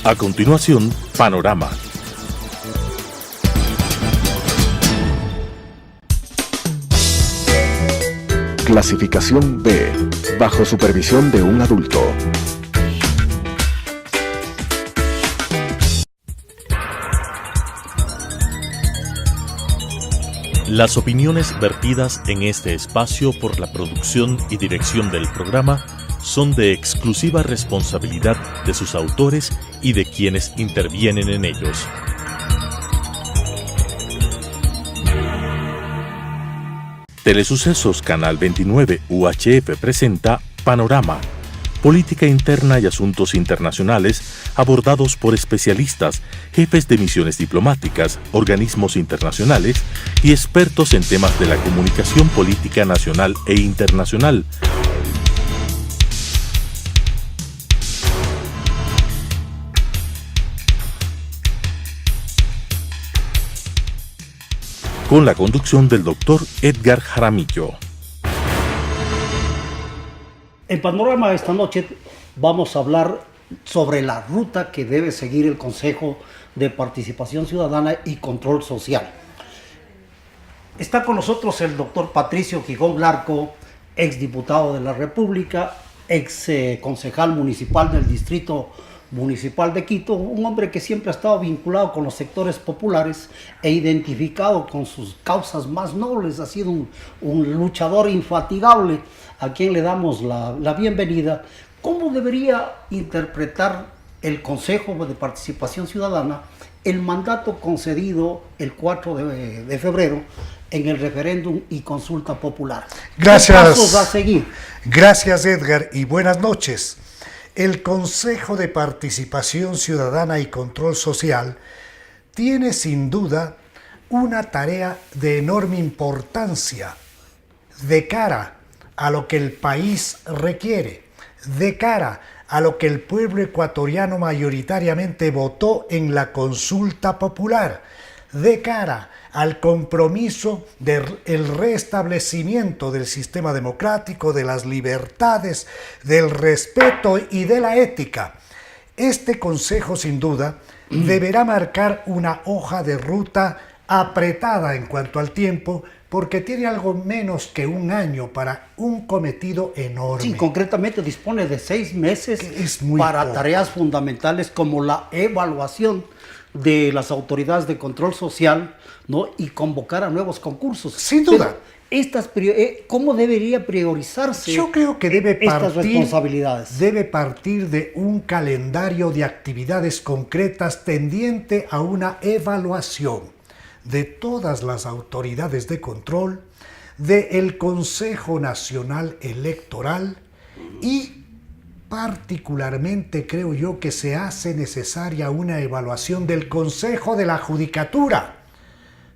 A continuación, Panorama. Clasificación B, bajo supervisión de un adulto. Las opiniones vertidas en este espacio por la producción y dirección del programa son de exclusiva responsabilidad de sus autores y de quienes intervienen en ellos. Telesucesos Canal 29 UHF presenta Panorama, política interna y asuntos internacionales abordados por especialistas, jefes de misiones diplomáticas, organismos internacionales y expertos en temas de la comunicación política nacional e internacional. Con la conducción del doctor Edgar Jaramillo. En Panorama esta noche vamos a hablar sobre la ruta que debe seguir el Consejo de Participación Ciudadana y Control Social. Está con nosotros el doctor Patricio Gijón Larco, exdiputado de la República, ex concejal municipal del Distrito Municipal de Quito, un hombre que siempre ha estado vinculado con los sectores populares e identificado con sus causas más nobles. Ha sido un luchador infatigable, a quien le damos la bienvenida. ¿Cómo debería interpretar el Consejo de Participación Ciudadana el mandato concedido el 4 de febrero en el referéndum y consulta popular? Gracias. ¿Qué pasos va a seguir? Gracias, Edgar, y buenas noches. El Consejo de Participación Ciudadana y Control Social tiene sin duda una tarea de enorme importancia de cara a lo que el país requiere, de cara a lo que el pueblo ecuatoriano mayoritariamente votó en la consulta popular, de cara al compromiso del restablecimiento del sistema democrático, de las libertades, del respeto y de la ética. Este Consejo, sin duda, deberá marcar una hoja de ruta apretada en cuanto al tiempo, porque tiene algo menos que un año para un cometido enorme. Sí, concretamente dispone de 6 meses para poco. Tareas fundamentales como la evaluación de las autoridades de control social, ¿no? Y convocar a nuevos concursos. Sin duda. ¿Cómo debería priorizarse? Yo creo que estas responsabilidades? Debe partir de un calendario de actividades concretas tendiente a una evaluación de todas las autoridades de control, del Consejo Nacional Electoral y particularmente creo yo que se hace necesaria una evaluación del Consejo de la Judicatura,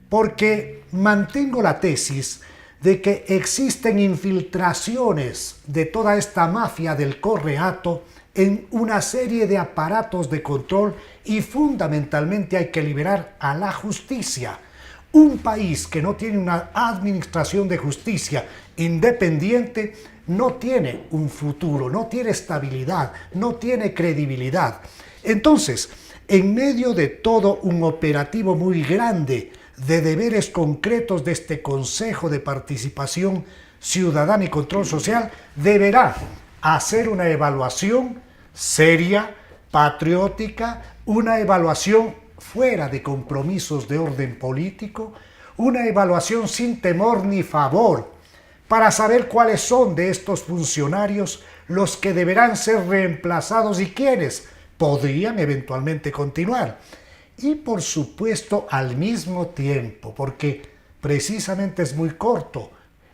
porque mantengo la tesis de que existen infiltraciones de toda esta mafia del correato en una serie de aparatos de control y fundamentalmente hay que liberar a la justicia. Un país que no tiene una administración de justicia independiente no tiene un futuro, no tiene estabilidad, no tiene credibilidad. Entonces, en medio de todo un operativo muy grande de deberes concretos de este Consejo de Participación Ciudadana y Control Social, deberá hacer una evaluación seria, patriótica, una evaluación fuera de compromisos de orden político, una evaluación sin temor ni favor, para saber cuáles son de estos funcionarios los que deberán ser reemplazados y quiénes podrían eventualmente continuar. Y por supuesto al mismo tiempo, porque precisamente es muy corto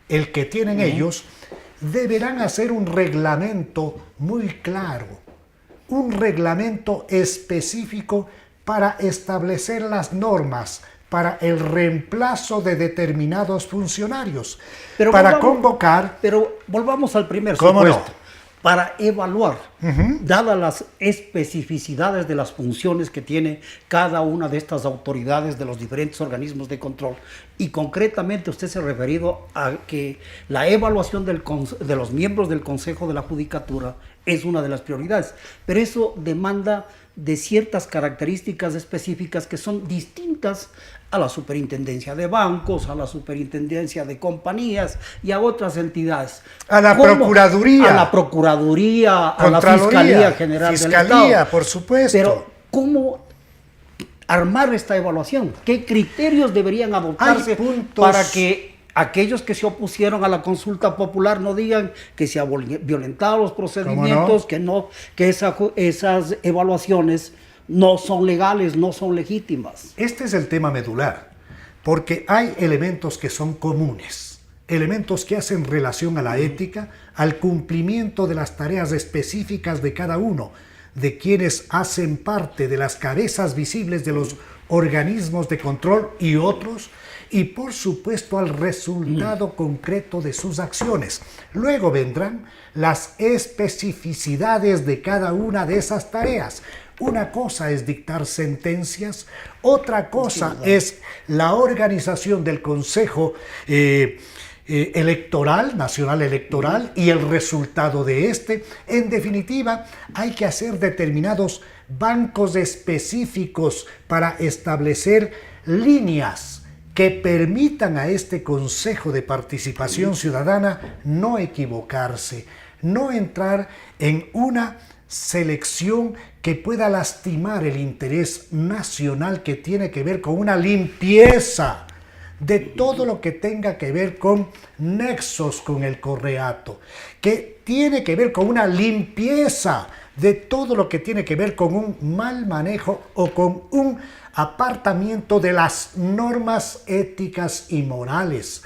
el que tienen ellos, deberán hacer un reglamento muy claro, un reglamento específico para establecer las normas para el reemplazo de determinados funcionarios, para convocar... Pero volvamos al primer ¿Cómo supuesto. no? Para evaluar, dadas las especificidades de las funciones que tiene cada una de estas autoridades de los diferentes organismos de control, y concretamente usted se ha referido a que la evaluación de los miembros del Consejo de la Judicatura es una de las prioridades, pero eso demanda de ciertas características específicas que son distintas a la superintendencia de bancos, a la superintendencia de compañías y a otras entidades. A la Procuraduría. A la Procuraduría, a la Contraloría, Fiscalía General del Estado. Fiscalía, por supuesto. Pero, ¿cómo armar esta evaluación? ¿Qué criterios deberían adoptarse para que aquellos que se opusieron a la consulta popular no digan que se han violentado los procedimientos, que esas evaluaciones no son legales, no son legítimas? Este es el tema medular, porque hay elementos que son comunes, elementos que hacen relación a la ética, al cumplimiento de las tareas específicas de cada uno, de quienes hacen parte de las cabezas visibles de los organismos de control y otros, y por supuesto al resultado concreto de sus acciones. Luego vendrán las especificidades de cada una de esas tareas. Una cosa es dictar sentencias, otra cosa es la organización del Consejo Electoral, Nacional Electoral, y el resultado de este. En definitiva, hay que hacer determinados bancos específicos para establecer líneas que permitan a este Consejo de Participación Ciudadana no equivocarse, no entrar en una selección que pueda lastimar el interés nacional, que tiene que ver con una limpieza de todo lo que tenga que ver con nexos con el correato, que tiene que ver con una limpieza de todo lo que tiene que ver con un mal manejo o con un apartamiento de las normas éticas y morales.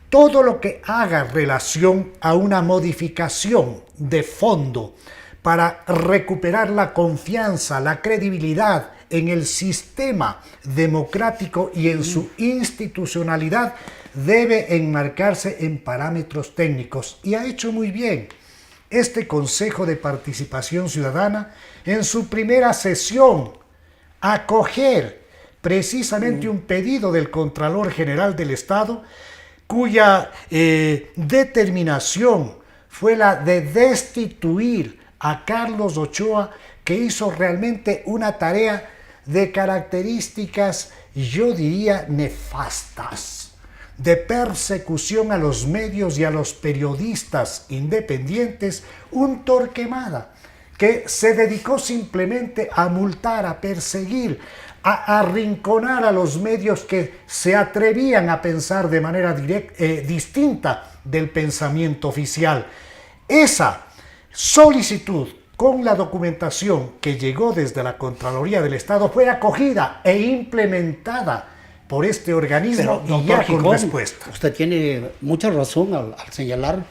Todo lo que haga relación a una modificación de fondo para recuperar la confianza, la credibilidad en el sistema democrático y en su institucionalidad, debe enmarcarse en parámetros técnicos. Y ha hecho muy bien este Consejo de Participación Ciudadana en su primera sesión acoger precisamente un pedido del Contralor General del Estado, cuya determinación fue la de destituir a Carlos Ochoa, que hizo realmente una tarea de características, yo diría, nefastas, de persecución a los medios y a los periodistas independientes, un Torquemada que se dedicó simplemente a multar, a perseguir, a arrinconar a los medios que se atrevían a pensar de manera distinta del pensamiento oficial. Esa solicitud con la documentación que llegó desde la Contraloría del Estado fue acogida e implementada por este organismo. Pero, y ya Gijón, con respuesta. Usted tiene mucha razón al señalar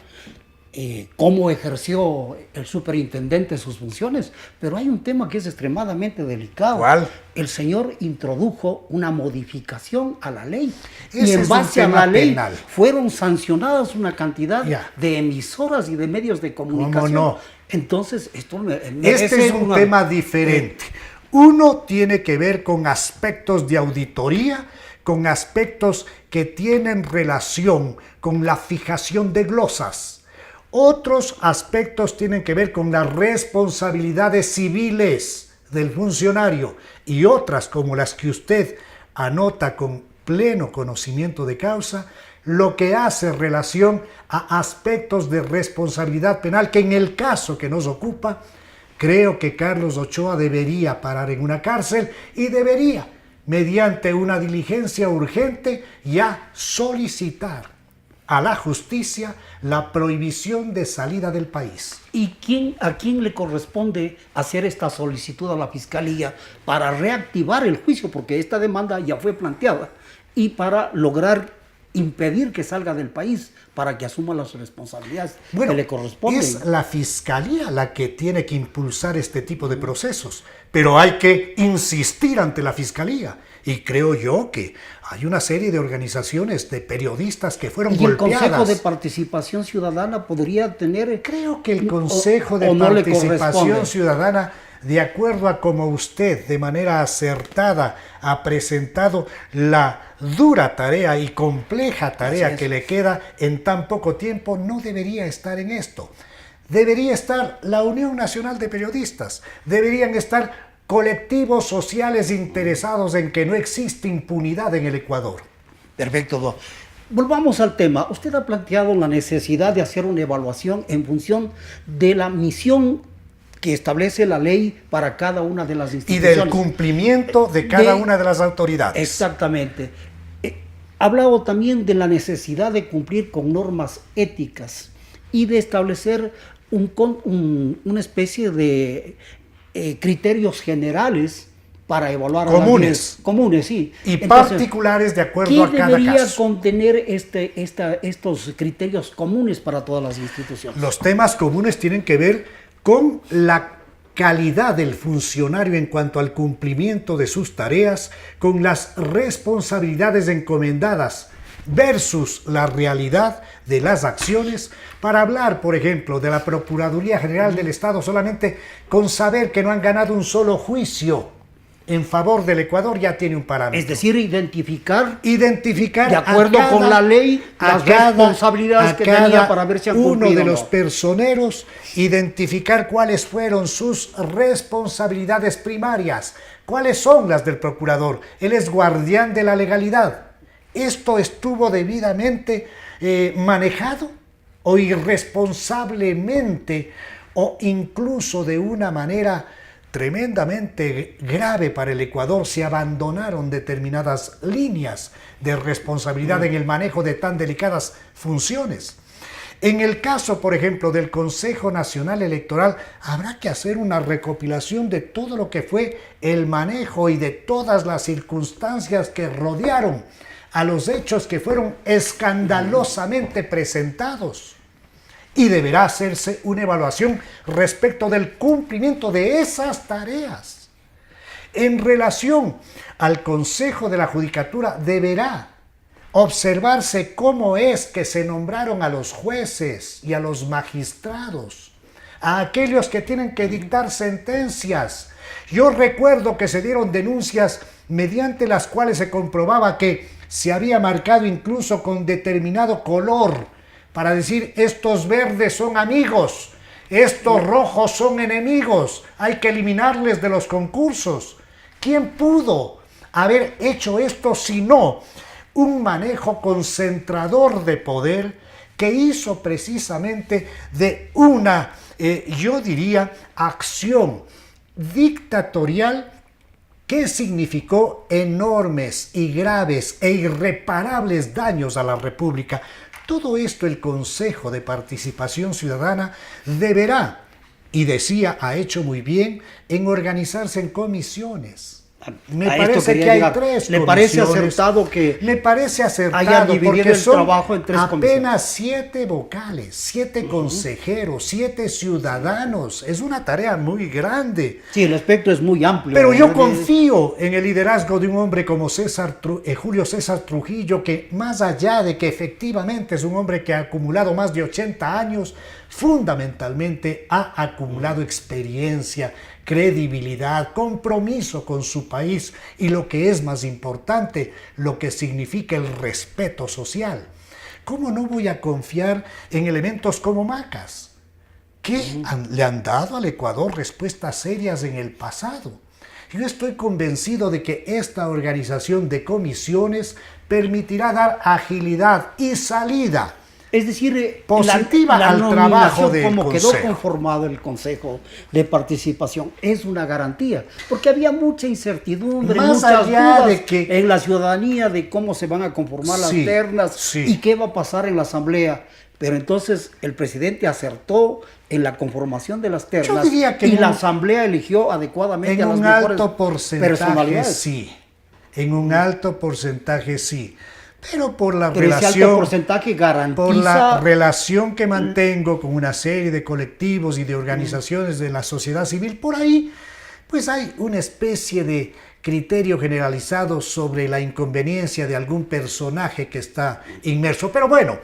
cómo ejerció el superintendente sus funciones, pero hay un tema que es extremadamente delicado. ¿Cuál? El señor introdujo una modificación a la ley. Ese y en es base a un la tema ley penal. fueron sancionadas una cantidad Ya. de emisoras y de medios de comunicación. ¿Cómo no? Entonces, esto Este es un tema diferente. Uno tiene que ver con aspectos de auditoría, con aspectos que tienen relación con la fijación de glosas. Otros aspectos tienen que ver con las responsabilidades civiles del funcionario, y otras, como las que usted anota con pleno conocimiento de causa, lo que hace relación a aspectos de responsabilidad penal, que en el caso que nos ocupa, creo que Carlos Ochoa debería parar en una cárcel y debería, mediante una diligencia urgente, ya solicitar a la justicia la prohibición de salida del país. ¿Y a quién le corresponde hacer esta solicitud a la Fiscalía para reactivar el juicio? Porque esta demanda ya fue planteada, y para lograr impedir que salga del país, para que asuma las responsabilidades que le corresponden. Es la Fiscalía la que tiene que impulsar este tipo de procesos, pero hay que insistir ante la Fiscalía. Y creo yo que hay una serie de organizaciones, de periodistas que fueron golpeadas. ¿Y el Consejo de Participación Ciudadana podría tener...? Creo que el Consejo de Participación Ciudadana, de acuerdo a como usted de manera acertada ha presentado la dura tarea y compleja tarea que le queda en tan poco tiempo, no debería estar en esto. Debería estar la Unión Nacional de Periodistas, deberían estar colectivos sociales interesados en que no existe impunidad en el Ecuador. Perfecto, doctor. Volvamos al tema. Usted ha planteado la necesidad de hacer una evaluación en función de la misión que establece la ley para cada una de las Y instituciones. del cumplimiento de cada una de las autoridades. Exactamente. Ha hablado también de la necesidad de cumplir con normas éticas y de establecer una especie de criterios generales para evaluar Comunes. Comunes, sí. Y Entonces, particulares de acuerdo ¿qué a cada debería caso. contener estos criterios comunes para todas las instituciones? Los temas comunes tienen que ver con la calidad del funcionario en cuanto al cumplimiento de sus tareas, con las responsabilidades encomendadas versus la realidad de las acciones. Para hablar, por ejemplo, de la Procuraduría General del Estado, solamente con saber que no han ganado un solo juicio en favor del Ecuador ya tiene un parámetro. Es decir, identificar de acuerdo con la ley las responsabilidades que tenía para ver si han cumplido. Uno de o no. los personeros, identificar cuáles fueron sus responsabilidades primarias, cuáles son las del procurador. Él es guardián de la legalidad. ¿Esto estuvo debidamente manejado o irresponsablemente o incluso de una manera tremendamente grave para el Ecuador se abandonaron determinadas líneas de responsabilidad en el manejo de tan delicadas funciones? En el caso, por ejemplo, del Consejo Nacional Electoral, habrá que hacer una recopilación de todo lo que fue el manejo y de todas las circunstancias que rodearon a los hechos que fueron escandalosamente presentados. Y deberá hacerse una evaluación respecto del cumplimiento de esas tareas. En relación al Consejo de la Judicatura, deberá observarse cómo es que se nombraron a los jueces y a los magistrados, a aquellos que tienen que dictar sentencias. Yo recuerdo que se dieron denuncias mediante las cuales se comprobaba que se había marcado incluso con determinado color para decir, estos verdes son amigos, estos rojos son enemigos, hay que eliminarles de los concursos. ¿Quién pudo haber hecho esto sino un manejo concentrador de poder que hizo precisamente de una, yo diría, acción dictatorial que significó enormes y graves e irreparables daños a la República? Todo esto el Consejo de Participación Ciudadana deberá, y decía, ha hecho muy bien, en organizarse en comisiones. Me parece que hay tres ¿Le parece acertado que me parece hayan acertado dividido porque el son trabajo en tres comisiones? apenas 7 vocales, 7 consejeros, 7 ciudadanos. Es una tarea muy grande. Sí, el espectro es muy amplio. Pero yo ¿no? confío en el liderazgo de un hombre como Julio César Trujillo, que más allá de que efectivamente es un hombre que ha acumulado más de 80 años, fundamentalmente ha acumulado experiencia, credibilidad, compromiso con su país y lo que es más importante, lo que significa el respeto social. ¿Cómo no voy a confiar en elementos como Macas, que le han dado al Ecuador respuestas serias en el pasado? Yo estoy convencido de que esta organización de comisiones permitirá dar agilidad y salida Es decir, positiva al trabajo del como Consejo. quedó conformado el Consejo de Participación es una garantía, porque había mucha incertidumbre, Más muchas allá dudas de que- en la ciudadanía de cómo se van a conformar las Sí, ternas sí. y qué va a pasar en la Asamblea. Pero entonces el presidente acertó en la conformación de las ternas diría que y en la un- Asamblea eligió adecuadamente En a las un mejores alto porcentaje personalidades. sí. En un alto porcentaje sí. Pero por la Pero ese alto relación, porcentaje garantiza por la relación que mantengo con una serie de colectivos y de organizaciones de la sociedad civil, por ahí, pues hay una especie de criterio generalizado sobre la inconveniencia de algún personaje que está inmerso. Pero bueno,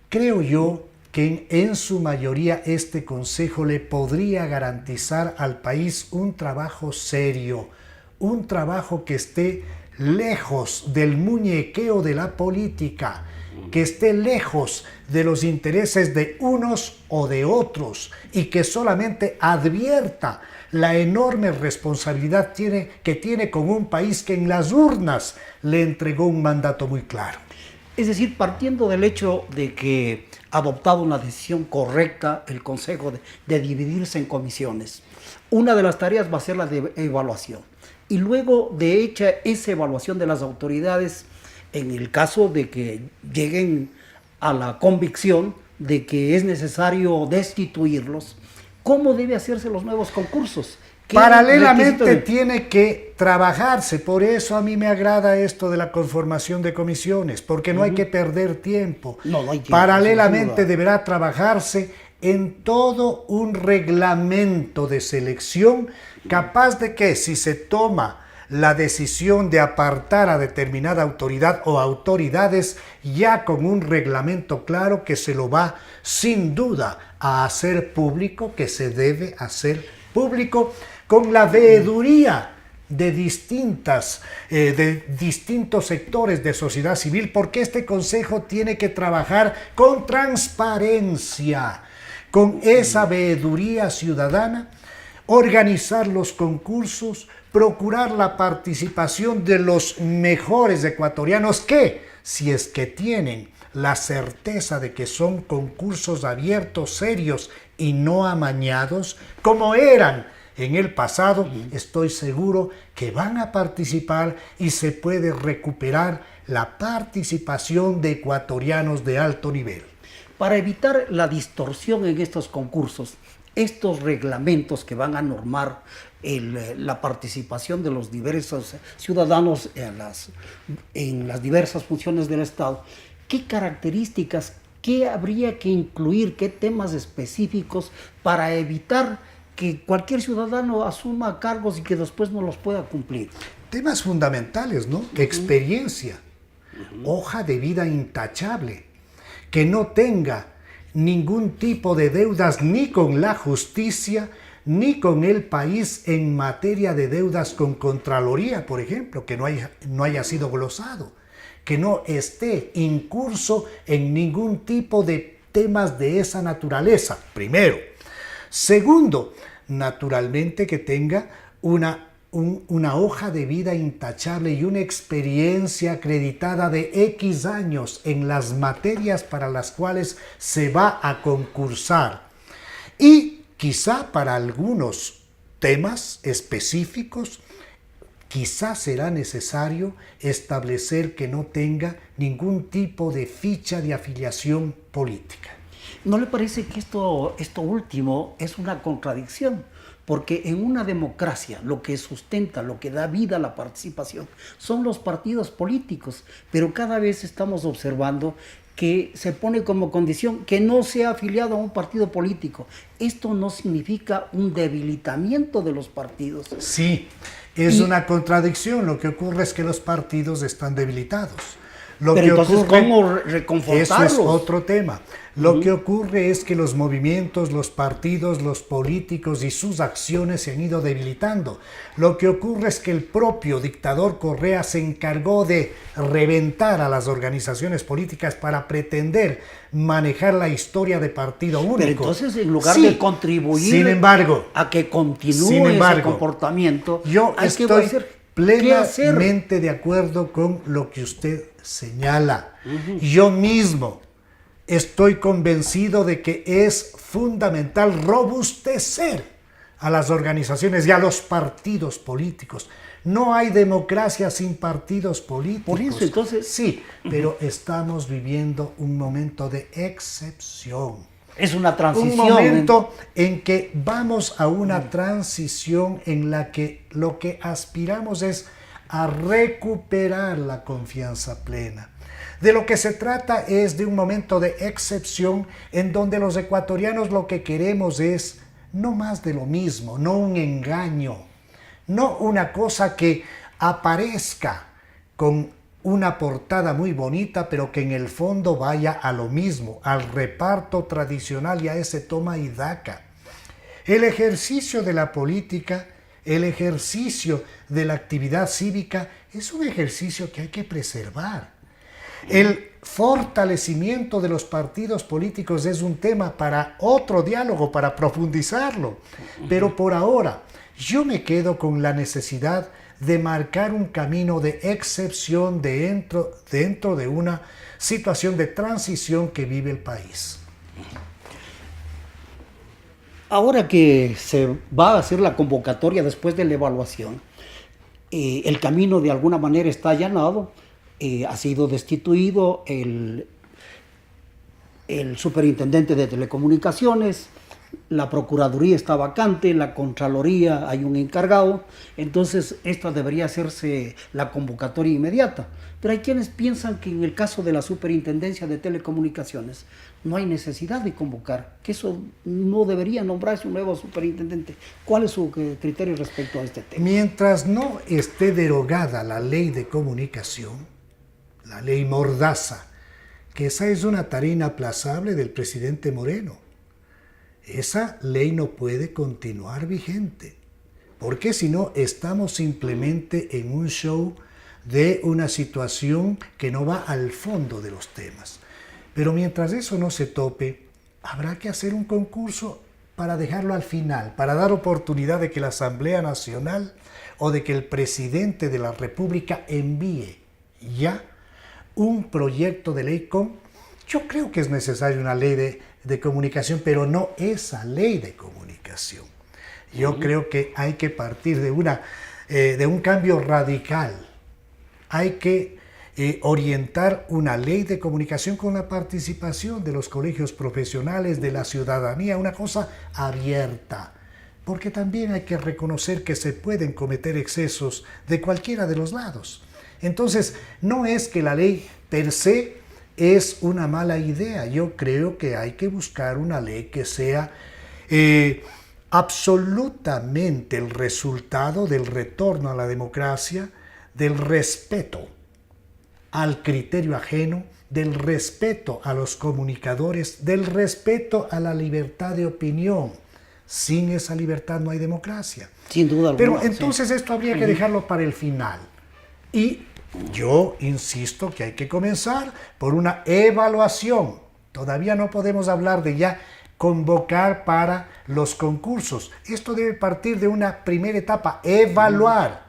creo yo que en su mayoría este Consejo le podría garantizar al país un trabajo serio, un trabajo que esté lejos del muñequeo de la política, que esté lejos de los intereses de unos o de otros y que solamente advierta la enorme responsabilidad que tiene con un país que en las urnas le entregó un mandato muy claro. Es decir, partiendo del hecho de que ha adoptado una decisión correcta el Consejo de dividirse en comisiones, una de las tareas va a ser la de evaluación. Y luego de hecha esa evaluación de las autoridades, en el caso de que lleguen a la convicción de que es necesario destituirlos, ¿cómo debe hacerse los nuevos concursos? Paralelamente tiene que trabajarse, por eso a mí me agrada esto de la conformación de comisiones, porque no hay que perder tiempo. No hay tiempo. Paralelamente deberá trabajarse en todo un reglamento de selección capaz de que si se toma la decisión de apartar a determinada autoridad o autoridades, ya con un reglamento claro que se lo va sin duda a hacer público, que se debe hacer público, con la veeduría de distintos sectores de sociedad civil, porque este consejo tiene que trabajar con transparencia, con esa veeduría ciudadana, organizar los concursos, procurar la participación de los mejores ecuatorianos que, si es que tienen la certeza de que son concursos abiertos, serios y no amañados, como eran en el pasado, estoy seguro que van a participar y se puede recuperar la participación de ecuatorianos de alto nivel. Para evitar la distorsión en estos concursos, estos reglamentos que van a normar la participación de los diversos ciudadanos en las diversas funciones del Estado, ¿qué características, qué habría que incluir, qué temas específicos para evitar que cualquier ciudadano asuma cargos y que después no los pueda cumplir? Temas fundamentales, ¿no? Experiencia, hoja de vida intachable, que no tenga ningún tipo de deudas ni con la justicia ni con el país en materia de deudas con Contraloría, por ejemplo, que no haya sido glosado, que no esté incurso en ningún tipo de temas de esa naturaleza, primero. Segundo, naturalmente que tenga una hoja de vida intachable y una experiencia acreditada de X años en las materias para las cuales se va a concursar. Y quizá para algunos temas específicos, quizá será necesario establecer que no tenga ningún tipo de ficha de afiliación política. ¿No le parece que esto último es una contradicción? Porque en una democracia lo que sustenta, lo que da vida a la participación son los partidos políticos, pero cada vez estamos observando que se pone como condición que no sea afiliado a un partido político. Esto no significa un debilitamiento de los partidos. Sí, es una contradicción. Lo que ocurre es que los partidos están debilitados. Pero entonces, ¿cómo reconfortarlos? Eso es otro tema. Lo que ocurre es que los movimientos, los partidos, los políticos y sus acciones se han ido debilitando. Lo que ocurre es que el propio dictador Correa se encargó de reventar a las organizaciones políticas para pretender manejar la historia de partido único. Pero entonces, en lugar de contribuir a que continúe ese comportamiento, yo estoy plenamente de acuerdo con lo que usted señala. Yo mismo estoy convencido de que es fundamental robustecer a las organizaciones y a los partidos políticos. No hay democracia sin partidos políticos. Por eso, entonces... Sí, pero estamos viviendo un momento de excepción. Es una transición. Un momento en que vamos a una transición en la que lo que aspiramos es a recuperar la confianza plena. De lo que se trata es de un momento de excepción en donde los ecuatorianos lo que queremos es no más de lo mismo, no un engaño, no una cosa que aparezca con una portada muy bonita, pero que en el fondo vaya a lo mismo, al reparto tradicional y a ese toma y daca. El ejercicio de la política el ejercicio de la actividad cívica es un ejercicio que hay que preservar. El fortalecimiento de los partidos políticos es un tema para otro diálogo, para profundizarlo. Pero por ahora, yo me quedo con la necesidad de marcar un camino de excepción dentro de una situación de transición que vive el país. Ahora que se va a hacer la convocatoria después de la evaluación, el camino de alguna manera está allanado. Ha sido destituido el superintendente de telecomunicaciones, la Procuraduría está vacante, la Contraloría hay un encargado, entonces esta debería hacerse la convocatoria inmediata. Pero hay quienes piensan que en el caso de la Superintendencia de Telecomunicaciones no hay necesidad de convocar, que eso no debería nombrarse un nuevo superintendente. ¿Cuál es su criterio respecto a este tema? Mientras no esté derogada la ley de comunicación, la ley Mordaza, que esa es una tarea inaplazable del presidente Moreno, esa ley no puede continuar vigente, porque si no estamos simplemente en un show de una situación que no va al fondo de los temas. Pero mientras eso no se tope, habrá que hacer un concurso para dejarlo al final, para dar oportunidad de que la Asamblea Nacional o de que el presidente de la República envíe ya un proyecto de ley yo creo que es necesaria una ley de comunicación, pero no esa ley de comunicación. Yo creo que hay que partir de un cambio radical. Hay que orientar una ley de comunicación con la participación de los colegios profesionales, de la ciudadanía, una cosa abierta. Porque también hay que reconocer que se pueden cometer excesos de cualquiera de los lados. Entonces, no es que la ley per se es una mala idea. Yo creo que hay que buscar una ley que sea absolutamente el resultado del retorno a la democracia, del respeto al criterio ajeno, del respeto a los comunicadores, del respeto a la libertad de opinión. Sin esa libertad no hay democracia. Sin duda alguna. Pero entonces esto habría que dejarlo para el final. Y yo insisto que hay que comenzar por una evaluación. Todavía no podemos hablar de ya convocar para los concursos. Esto debe partir de una primera etapa, evaluar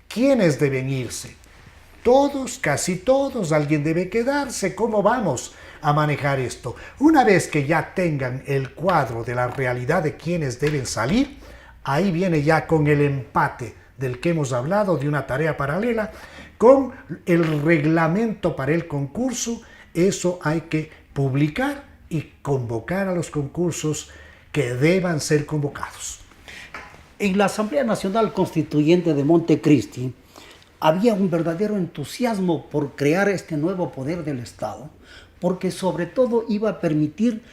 quiénes deben irse. Todos, casi todos, alguien debe quedarse. ¿Cómo vamos a manejar esto? Una vez que ya tengan el cuadro de la realidad de quiénes deben salir, ahí viene ya con el empate del que hemos hablado, de una tarea paralela, con el reglamento para el concurso. Eso hay que publicar y convocar a los concursos que deban ser convocados. En la Asamblea Nacional Constituyente de Montecristi había un verdadero entusiasmo por crear este nuevo poder del Estado, porque sobre todo iba a permitir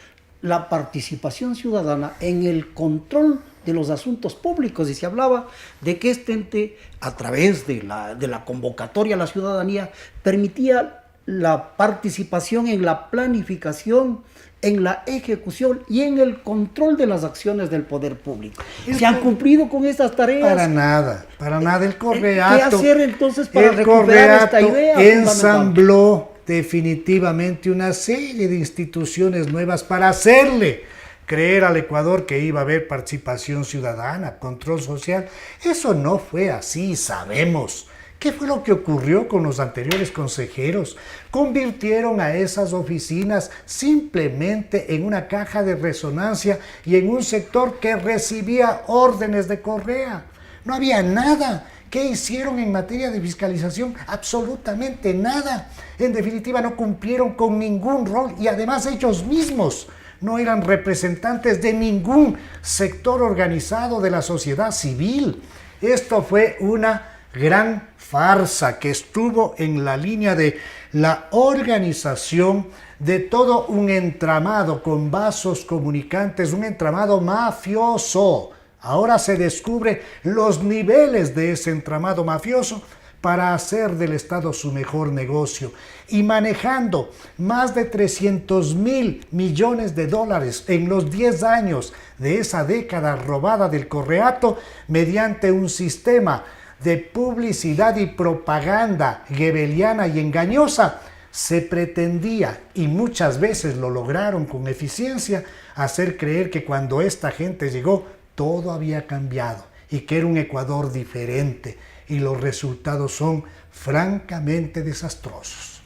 la participación ciudadana en el control de los asuntos públicos, y se hablaba de que este ente, a través de la convocatoria a la ciudadanía, permitía la participación en la planificación, en la ejecución y en el control de las acciones del poder público. ¿Se han cumplido con estas tareas? Para nada. El Correato, ¿qué hacer entonces para recuperar esta idea? Ensambló definitivamente una serie de instituciones nuevas para hacerle creer al Ecuador que iba a haber participación ciudadana, control social. Eso no fue así, sabemos. ¿Qué fue lo que ocurrió con los anteriores consejeros? Convirtieron a esas oficinas simplemente en una caja de resonancia y en un sector que recibía órdenes de Correa. No había nada. ¿Qué hicieron en materia de fiscalización? Absolutamente nada. En definitiva, no cumplieron con ningún rol y además ellos mismos no eran representantes de ningún sector organizado de la sociedad civil. Esto fue una gran farsa que estuvo en la línea de la organización de todo un entramado con vasos comunicantes, un entramado mafioso. Ahora se descubre los niveles de ese entramado mafioso, para hacer del Estado su mejor negocio y manejando más de 300.000 millones de dólares en los 10 años de esa década robada del Correato mediante un sistema de publicidad y propaganda goebbeliana y engañosa, se pretendía, y muchas veces lo lograron con eficiencia, hacer creer que cuando esta gente llegó todo había cambiado y que era un Ecuador diferente, y los resultados son francamente desastrosos.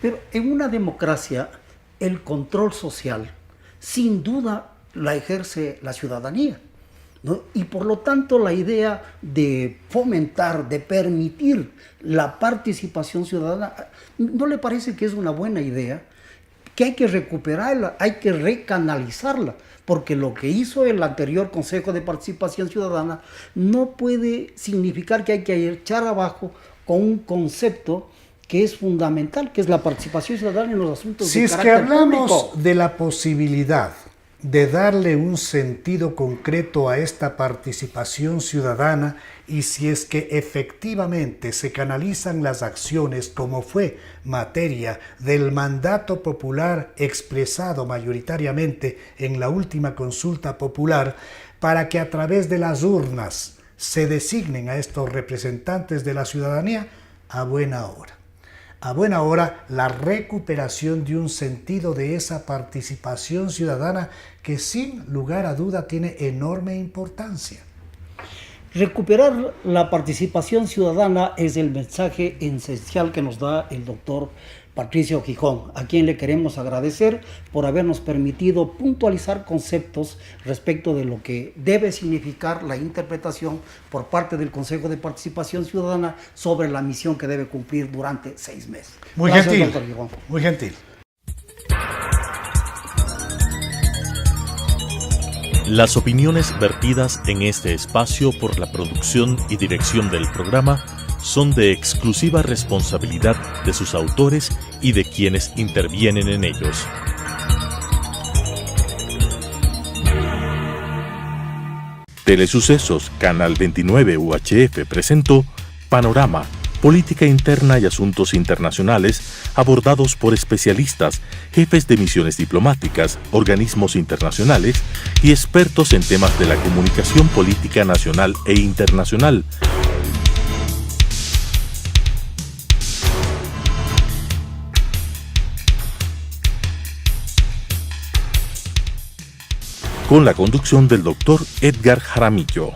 Pero en una democracia el control social sin duda la ejerce la ciudadanía, ¿no? Y por lo tanto la idea de fomentar, de permitir la participación ciudadana, ¿no le parece que es una buena idea? Que hay que recuperarla, hay que recanalizarla, porque lo que hizo el anterior Consejo de Participación Ciudadana no puede significar que hay que echar abajo con un concepto que es fundamental, que es la participación ciudadana en los asuntos de carácter público. Si es que hablamos de la posibilidad de darle un sentido concreto a esta participación ciudadana y si es que efectivamente se canalizan las acciones como fue materia del mandato popular expresado mayoritariamente en la última consulta popular para que a través de las urnas se designen a estos representantes de la ciudadanía, a buena hora. A buena hora la recuperación de un sentido de esa participación ciudadana que sin lugar a duda tiene enorme importancia. Recuperar la participación ciudadana es el mensaje esencial que nos da el doctor Patricio Gijón, a quien le queremos agradecer por habernos permitido puntualizar conceptos respecto de lo que debe significar la interpretación por parte del Consejo de Participación Ciudadana sobre la misión que debe cumplir durante 6 meses. Muy Gracias, gentil, doctor Gijón. muy gentil. Las opiniones vertidas en este espacio por la producción y dirección del programa son de exclusiva responsabilidad de sus autores y de quienes intervienen en ellos. Telesucesos, Canal 29 UHF presentó Panorama, Política Interna y Asuntos Internacionales abordados por especialistas, jefes de misiones diplomáticas, organismos internacionales y expertos en temas de la comunicación política nacional e internacional. Con la conducción del doctor Edgar Jaramillo.